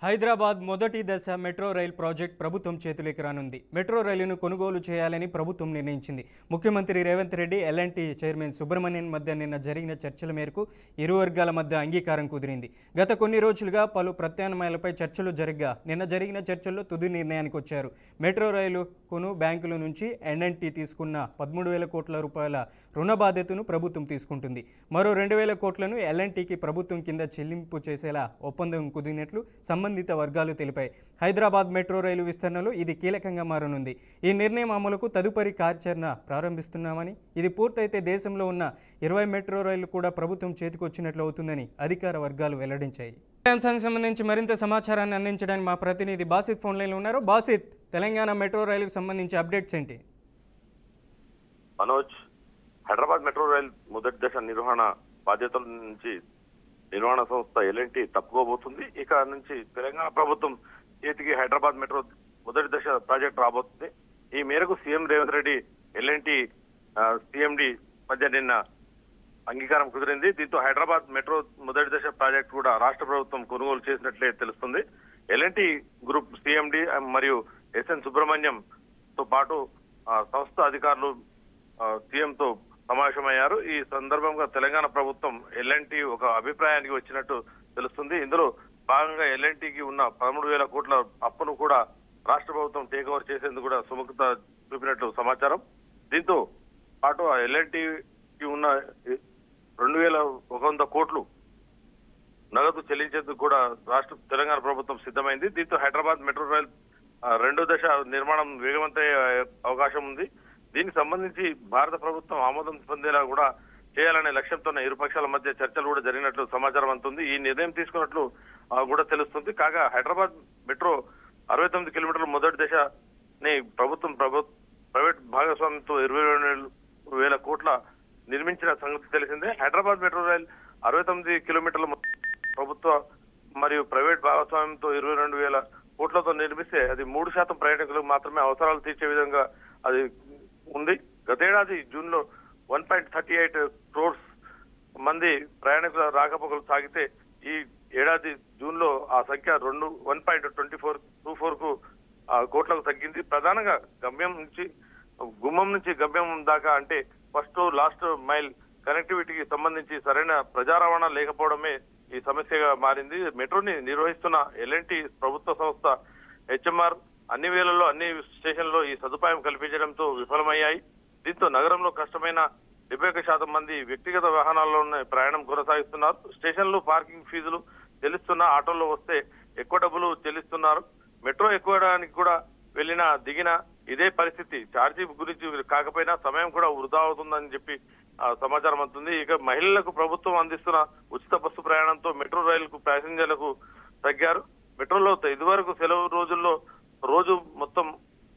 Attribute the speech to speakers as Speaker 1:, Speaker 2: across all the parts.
Speaker 1: హైదరాబాద్ మొదటి దశ metro rail project ప్రభుత్వం చేతులకు రానుంది. మెట్రో రైలును కొనుగోలు చేయాలని ప్రభుత్వం నిర్ణయించింది. ముఖ్యమంత్రి రేవంత్ రెడ్డి, ఎల్ఎన్టీ చైర్మన్ సుబ్రహ్మణ్యన్ మధ్య నిన్న జరిగిన చర్చల మేరకు ఇరు వర్గాల మధ్య అంగీకారం కుదిరింది. గత కొన్ని రోజులుగా పలు ప్రత్యామ్నాయాలపై చర్చలు జరగ్గా నిన్న జరిగిన చర్చల్లో తుది నిర్ణయానికి వచ్చారు. మెట్రో రైలు కొను బ్యాంకుల నుంచి ఎల్ఎన్టీ తీసుకున్న 13,000 కోట్ల రూపాయల రుణ బాధ్యతను ప్రభుత్వం తీసుకుంటుంది. మరో 2,000 కోట్లను ఎల్ఎన్టీకి ప్రభుత్వం కింద చెల్లింపు చేసేలా ఒప్పందం కుదిరినట్లు సంబంధిత వర్గాలు తెలిపాయి. హైదరాబాద్ మెట్రో రైలు విస్తరణలో ఇది కీలకంగా మారనుంది. ఈ నిర్ణయం అమలుకు తదుపరి కార్యాచరణ ప్రారంభిస్తున్నామని, ఇది పూర్తయితే దేశంలో ఉన్న 20 మెట్రో రైళ్లు కూడా ప్రభుత్వం చేతికొచ్చినట్లు అవుతుందని అధికార వర్గాలు వెల్లడించాయి. ఈ అంశానికి సంబంధించి మరింత సమాచారాన్ని అందించడానికి మా ప్రతినిధి బాసిత్ ఫోన్ లైన్లో ఉన్నారు. బాసిత్, తెలంగాణ మెట్రో రైలుకు సంబంధించి అప్డేట్స్ ఏంటి?
Speaker 2: మనోజ్, హైదరాబాద్ మెట్రో రైల్ మొదటి దశ నిర్వహణ బాధ్యతల నుంచి నిర్వహణ సంస్థ ఎల్ఎన్టీ తప్పుకోబోతుంది. ఇక నుంచి తెలంగాణ ప్రభుత్వం చేతికి హైదరాబాద్ మెట్రో మొదటి దశ ప్రాజెక్ట్ రాబోతుంది. ఈ మేరకు CM Revanth Reddy, L and T CMD మధ్య నిన్న అంగీకారం కుదిరింది. దీంతో హైదరాబాద్ మెట్రో మొదటి దశ ప్రాజెక్ట్ కూడా రాష్ట్ర ప్రభుత్వం కొనుగోలు చేసినట్లే తెలుస్తుంది. ఎల్ఎన్టీ గ్రూప్ సిఎండి మరియు ఎస్ఎన్ సుబ్రహ్మణ్యం తో పాటు సంస్థ అధికారులు సీఎంతో సమావేశమయ్యారు. ఈ సందర్భంగా తెలంగాణ ప్రభుత్వం ఎల్ఎన్టీ ఒక అభిప్రాయానికి వచ్చినట్టు తెలుస్తుంది. ఇందులో భాగంగా ఎల్ఎన్టీకి ఉన్న 13,000 కోట్ల అప్పును కూడా రాష్ట్ర ప్రభుత్వం టేక్ ఓవర్ చేసేందుకు కూడా సుముఖత చూపినట్లు సమాచారం. దీంతో పాటు ఎల్ఎన్టీకి ఉన్న 2,100 కోట్లు నగదు చెల్లించేందుకు కూడా తెలంగాణ ప్రభుత్వం సిద్ధమైంది. దీంతో హైదరాబాద్ మెట్రో రైల్ రెండో దశ నిర్మాణం వేగవంతమయ్యే అవకాశం ఉంది. దీనికి సంబంధించి భారత ప్రభుత్వం ఆమోదం పొందేలా కూడా చేయాలనే లక్ష్యంతో ఇరు పక్షాల మధ్య చర్చలు కూడా జరిగినట్లు సమాచారం అందుతుంది. ఈ నిర్ణయం తీసుకున్నట్లు కూడా తెలుస్తుంది. కాగా హైదరాబాద్ మెట్రో 69 కిలోమీటర్ల మొదటి దశని ప్రభుత్వం ప్రైవేట్ భాగస్వామ్యంతో 22,000 కోట్ల నిర్మించిన సంగతి తెలిసిందే. హైదరాబాద్ మెట్రో రైల్ 69 కిలోమీటర్ల ప్రభుత్వ మరియు ప్రైవేట్ భాగస్వామ్యంతో 22,000 కోట్లతో నిర్మిస్తే అది 3% ప్రయాణికులకు మాత్రమే అవసరాలు తీర్చే విధంగా అది ఉంది. గతేడాది జూన్ లో 1.38 crores మంది ప్రయాణికుల రాకపోకలు సాగితే ఈ ఏడాది జూన్ లో ఆ సంఖ్య 1.24 కోట్లకు తగ్గింది. ప్రధానంగా గుమ్మం నుంచి గమ్యం దాకా అంటే ఫస్ట్ లాస్ట్ మైల్ కనెక్టివిటీకి సంబంధించి సరైన ప్రజా రవాణా లేకపోవడమే ఈ సమస్యగా మారింది. మెట్రోని నిర్వహిస్తున్న ఎల్ఎన్టీ ప్రభుత్వ సంస్థ హెచ్ఎంఆర్ అన్ని వేళల్లో అన్ని స్టేషన్లో ఈ సదుపాయం కల్పించడంతో విఫలమయ్యాయి. దీంతో నగరంలో కష్టమైన 71% మంది వ్యక్తిగత వాహనాల్లోనే ప్రయాణం కొనసాగిస్తున్నారు. స్టేషన్లు పార్కింగ్ ఫీజులు చెల్లిస్తున్నా, ఆటోల్లో వస్తే ఎక్కువ డబ్బులు చెల్లిస్తున్నారు. మెట్రో ఎక్కువడానికి కూడా వెళ్ళినా దిగినా ఇదే పరిస్థితి. ఛార్జీ గురించి కాకపోయినా సమయం కూడా వృధా అవుతుందని చెప్పి సమాచారం అందుతుంది. ఇక మహిళలకు ప్రభుత్వం అందిస్తున్న ఉచిత బస్సు ప్రయాణంతో మెట్రో రైలుకు ప్యాసింజర్లకు తగ్గారు. మెట్రోలో ఇదివరకు సెలవు రోజుల్లో రోజు మొత్తం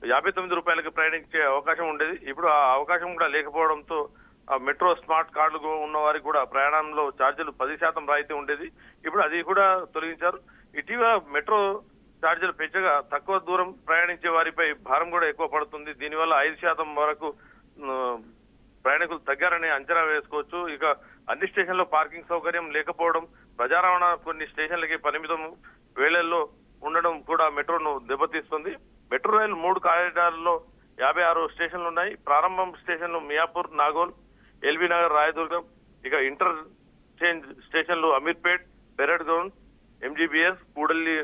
Speaker 2: 59 రూపాయలకి ప్రయాణించే అవకాశం ఉండేది. ఇప్పుడు ఆ అవకాశం కూడా లేకపోవడంతో మెట్రో స్మార్ట్ కార్డులు ఉన్న వారికి కూడా ప్రయాణంలో ఛార్జీలు 10% రాయితీ ఉండేది. ఇప్పుడు అది కూడా తొలగించారు. ఇటీవల మెట్రో ఛార్జీలు పెంచగా తక్కువ దూరం ప్రయాణించే వారిపై భారం కూడా ఎక్కువ పడుతుంది. దీనివల్ల 5% వరకు ప్రయాణికులు తగ్గారని అంచనా వేసుకోవచ్చు. ఇక అన్ని స్టేషన్లో పార్కింగ్ సౌకర్యం లేకపోవడం, ప్రజా రవాణా కొన్ని స్టేషన్లకి పరిమితం వేళల్లో ఉండడం కూడా మెట్రోను దెబ్బతీస్తుంది. మెట్రో రైలు 3 కారిడార్లలో 56 స్టేషన్లు ఉన్నాయి. ప్రారంభం స్టేషన్లు మియాపూర్, నాగోల్, ఎల్బీ నగర్, రాయదుర్గం. ఇక ఇంటర్ చేంజ్ స్టేషన్లు అమీర్పేట్, పెరేడ్ గ్రౌండ్, ఎంజీబీఎస్, కూడల్లి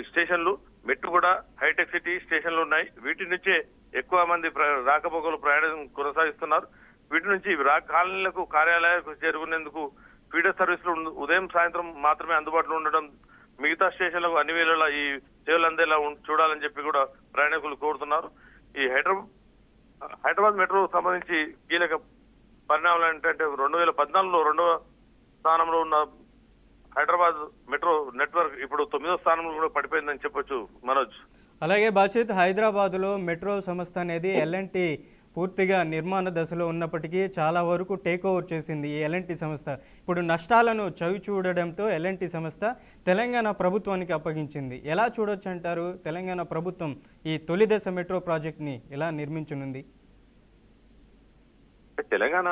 Speaker 2: స్టేషన్లు, మెట్రోగూడ, హైటెక్ సిటీ స్టేషన్లు ఉన్నాయి. వీటి నుంచే ఎక్కువ మంది రాకపోకలు ప్రయాణం కొనసాగిస్తున్నారు. వీటి నుంచి కాలనీలకు, కార్యాలయాలకు చేరుకునేందుకు ఫీడర్ సర్వీసులు ఉదయం సాయంత్రం మాత్రమే అందుబాటులో ఉండడం, మిగతా స్టేషన్లకు అన్ని వేళలా ఈ సేవలు అందేలా చూడాలని చెప్పి కూడా ప్రయాణికులు కోరుతున్నారు. ఈ హైదరాబాద్ మెట్రో సంబంధించి కీలక పరిణామాలు ఏంటంటే 2014లో 2వ స్థానంలో ఉన్న హైదరాబాద్ మెట్రో నెట్వర్క్ ఇప్పుడు 9వ స్థానంలో కూడా పడిపోయిందని చెప్పొచ్చు మనోజ్.
Speaker 1: అలాగే బాషిత్, హైదరాబాద్లో మెట్రో సంస్థ అనేది ఎల్ఎన్టీ పూర్తిగా నిర్మాణ దశలో ఉన్నప్పటికీ చాలా వరకు టేక్ ఓవర్ చేసింది ఈ ఎల్ఎన్టీ సంస్థ. ఇప్పుడు నష్టాలను చవి చూడడంతో ఎల్ఎన్టీ సంస్థ తెలంగాణ ప్రభుత్వానికి అప్పగించింది. ఎలా చూడొచ్చు అంటారు? తెలంగాణ ప్రభుత్వం ఈ తొలి దశ మెట్రో ప్రాజెక్ట్ని ఎలా నిర్మించనుంది?
Speaker 2: తెలంగాణ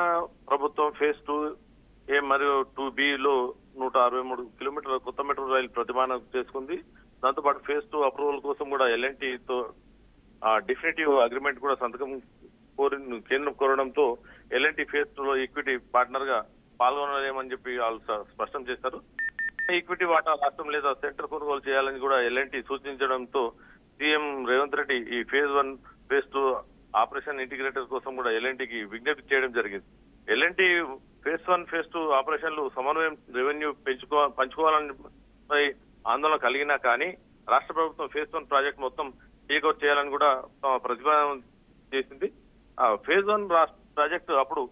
Speaker 2: ప్రభుత్వం ఫేజ్ 2A మరియు 2Bలో 163 కిలోమీటర్ల కొత్త మెట్రో రైలు ప్రతిపాదన చేసుకుంది. దాంతోపాటు ఫేజ్ 2 అప్రూవల్ కోసం కూడా ఎల్ఎన్టీతో డెఫినిటివ్ అగ్రిమెంట్ కూడా సంతకం కేంద్రం కోరడంతో ఎల్ఎన్టీ ఫేజ్ 2 లో ఈక్విటీ పార్ట్నర్ గా పాల్గొనలేమని చెప్పి వాళ్ళు స్పష్టం చేశారు. ఈక్విటీ వాటా రాష్ట్రం లేదా సెంటర్ కొనుగోలు చేయాలని కూడా ఎల్ఎన్టీ సూచించడంతో సీఎం రేవంత్ రెడ్డి ఈ ఫేజ్ 1 ఫేజ్ 2 ఆపరేషన్ ఇంటిగ్రేటర్ కోసం కూడా ఎల్ఎన్టీకి విజ్ఞప్తి చేయడం జరిగింది. ఎల్ఎన్టీ ఫేజ్ 1 ఫేజ్ 2 ఆపరేషన్లు సమన్వయం రెవెన్యూ పంచుకోవాలని ఆందోళన కలిగినా కానీ రాష్ట్ర ప్రభుత్వం ఫేజ్ 1 ప్రాజెక్ట్ మొత్తం టేక్అవుట్ చేయాలని కూడా ప్రతిపాదన చేసింది. ఫేజ్ 1 ప్రాజెక్టు అప్పుడు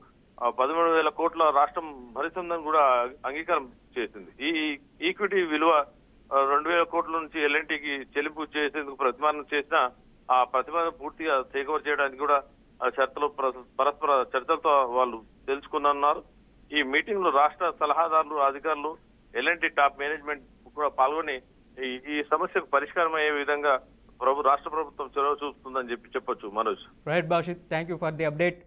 Speaker 2: 13,000 కోట్ల రాష్ట్రం భరిస్తుందని కూడా అంగీకారం చేసింది. ఈ ఈక్విటీ విలువ 2,000 కోట్ల నుంచి ఎల్ఎన్టీకి చెల్లింపు చేసేందుకు ప్రతిపాదన చేసిన ఆ ప్రతిపాదన పూర్తిగా టేక్ఓవర్ చేయడానికి కూడా షరతులు పరస్పర చర్చలతో వాళ్ళు తెలుసుకున్నారు. ఈ మీటింగ్ లో రాష్ట్ర సలహాదారులు అధికారులు ఎల్ఎన్టీ టాప్ మేనేజ్మెంట్ కూడా పాల్గొని ఈ సమస్యకు పరిష్కారం అయ్యే విధంగా రాష్ట్ర ప్రభుత్వం చొరవ చూపుతుందని చెప్పొచ్చు. Manoj.
Speaker 1: Right Bashith, thank you for the update.